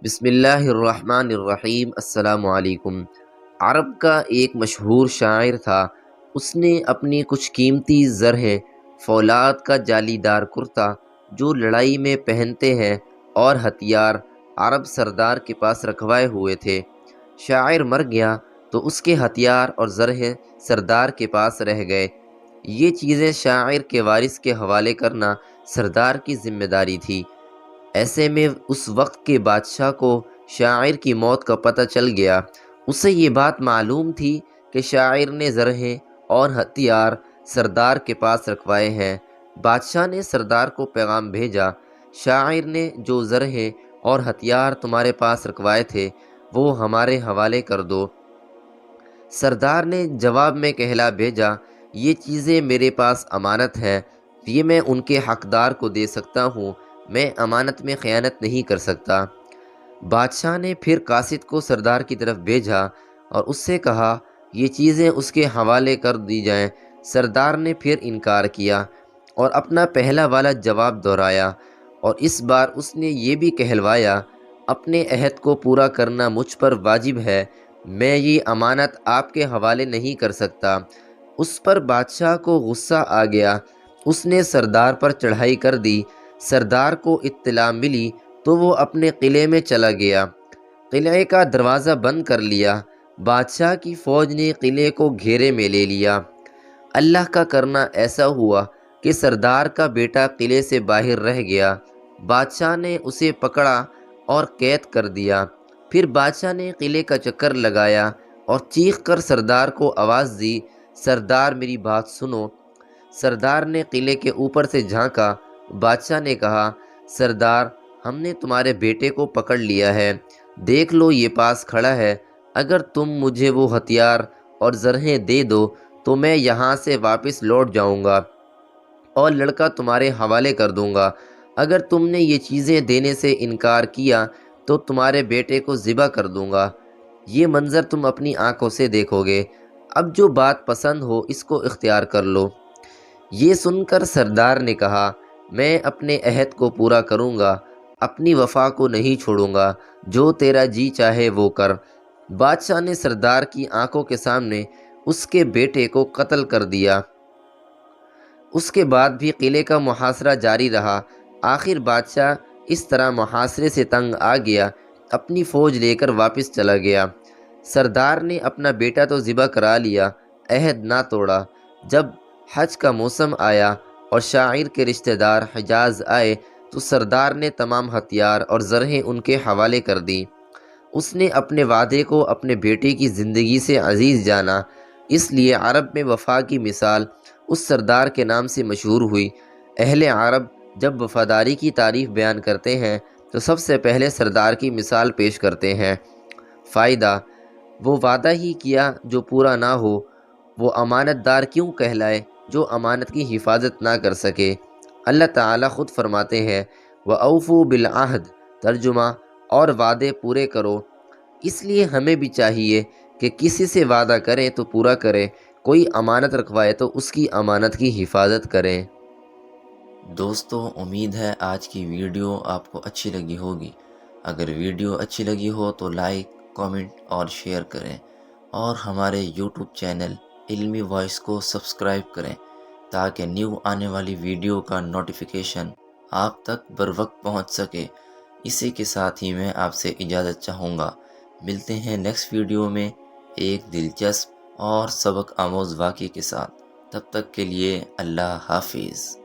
بسم اللہ الرحمن الرحیم۔ السلام علیکم۔ عرب کا ایک مشہور شاعر تھا۔ اس نے اپنی کچھ قیمتی زرہیں، فولاد کا جالی دار کرتا جو لڑائی میں پہنتے ہیں، اور ہتھیار عرب سردار کے پاس رکھوائے ہوئے تھے۔ شاعر مر گیا تو اس کے ہتھیار اور زرہیں سردار کے پاس رہ گئے۔ یہ چیزیں شاعر کے وارث کے حوالے کرنا سردار کی ذمہ داری تھی۔ ایسے میں اس وقت کے بادشاہ کو شاعر کی موت کا پتہ چل گیا۔ اسے یہ بات معلوم تھی کہ شاعر نے زرہیں اور ہتھیار سردار کے پاس رکھوائے ہیں۔ بادشاہ نے سردار کو پیغام بھیجا، شاعر نے جو زرہیں اور ہتھیار تمہارے پاس رکھوائے تھے وہ ہمارے حوالے کر دو۔ سردار نے جواب میں کہلا بھیجا، یہ چیزیں میرے پاس امانت ہیں، یہ میں ان کے حقدار کو دے سکتا ہوں، میں امانت میں خیانت نہیں کر سکتا۔ بادشاہ نے پھر قاصد کو سردار کی طرف بھیجا اور اس سے کہا یہ چیزیں اس کے حوالے کر دی جائیں۔ سردار نے پھر انکار کیا اور اپنا پہلا والا جواب دہرایا، اور اس بار اس نے یہ بھی کہلوایا، اپنے عہد کو پورا کرنا مجھ پر واجب ہے، میں یہ امانت آپ کے حوالے نہیں کر سکتا۔ اس پر بادشاہ کو غصہ آ گیا، اس نے سردار پر چڑھائی کر دی۔ سردار کو اطلاع ملی تو وہ اپنے قلعے میں چلا گیا، قلعے کا دروازہ بند کر لیا۔ بادشاہ کی فوج نے قلعے کو گھیرے میں لے لیا۔ اللہ کا کرنا ایسا ہوا کہ سردار کا بیٹا قلعے سے باہر رہ گیا۔ بادشاہ نے اسے پکڑا اور قید کر دیا۔ پھر بادشاہ نے قلعے کا چکر لگایا اور چیخ کر سردار کو آواز دی، سردار میری بات سنو۔ سردار نے قلعے کے اوپر سے جھانکا۔ بادشاہ نے کہا، سردار ہم نے تمہارے بیٹے کو پکڑ لیا ہے، دیکھ لو یہ پاس کھڑا ہے، اگر تم مجھے وہ ہتھیار اور زرہیں دے دو تو میں یہاں سے واپس لوٹ جاؤں گا اور لڑکا تمہارے حوالے کر دوں گا، اگر تم نے یہ چیزیں دینے سے انکار کیا تو تمہارے بیٹے کو ذبح کر دوں گا۔ یہ منظر تم اپنی آنکھوں سے دیکھو گے، اب جو بات پسند ہو اس کو اختیار کر لو۔ یہ سن کر سردار نے کہا، میں اپنے عہد کو پورا کروں گا، اپنی وفا کو نہیں چھوڑوں گا، جو تیرا جی چاہے وہ کر۔ بادشاہ نے سردار کی آنکھوں کے سامنے اس کے بیٹے کو قتل کر دیا۔ اس کے بعد بھی قلعے کا محاصرہ جاری رہا۔ آخر بادشاہ اس طرح محاصرے سے تنگ آ گیا، اپنی فوج لے کر واپس چلا گیا۔ سردار نے اپنا بیٹا تو ذبح کرا لیا، عہد نہ توڑا۔ جب حج کا موسم آیا اور شاعر کے رشتہ دار حجاز آئے تو سردار نے تمام ہتھیار اور زرہیں ان کے حوالے کر دیں۔ اس نے اپنے وعدے کو اپنے بیٹے کی زندگی سے عزیز جانا، اس لیے عرب میں وفا کی مثال اس سردار کے نام سے مشہور ہوئی۔ اہل عرب جب وفاداری کی تعریف بیان کرتے ہیں تو سب سے پہلے سردار کی مثال پیش کرتے ہیں۔ فائدہ: وہ وعدہ ہی کیا جو پورا نہ ہو، وہ امانت دار کیوں کہلائے جو امانت کی حفاظت نہ کر سکے۔ اللہ تعالیٰ خود فرماتے ہیں، وَأَوْفُوا بِالْعَهْدِ، ترجمہ، اور وعدے پورے کرو۔ اس لیے ہمیں بھی چاہیے کہ کسی سے وعدہ کریں تو پورا کریں، کوئی امانت رکھوائے تو اس کی امانت کی حفاظت کریں۔ دوستو، امید ہے آج کی ویڈیو آپ کو اچھی لگی ہوگی۔ اگر ویڈیو اچھی لگی ہو تو لائک، کامنٹ اور شیئر کریں، اور ہمارے یوٹیوب چینل علمی وائس کو سبسکرائب کریں تاکہ نیو آنے والی ویڈیو کا نوٹیفیکیشن آپ تک بر وقت پہنچ سکے۔ اسی کے ساتھ ہی میں آپ سے اجازت چاہوں گا۔ ملتے ہیں نیکسٹ ویڈیو میں ایک دلچسپ اور سبق آموز واقعے کے ساتھ۔ تب تک کے لیے اللہ حافظ۔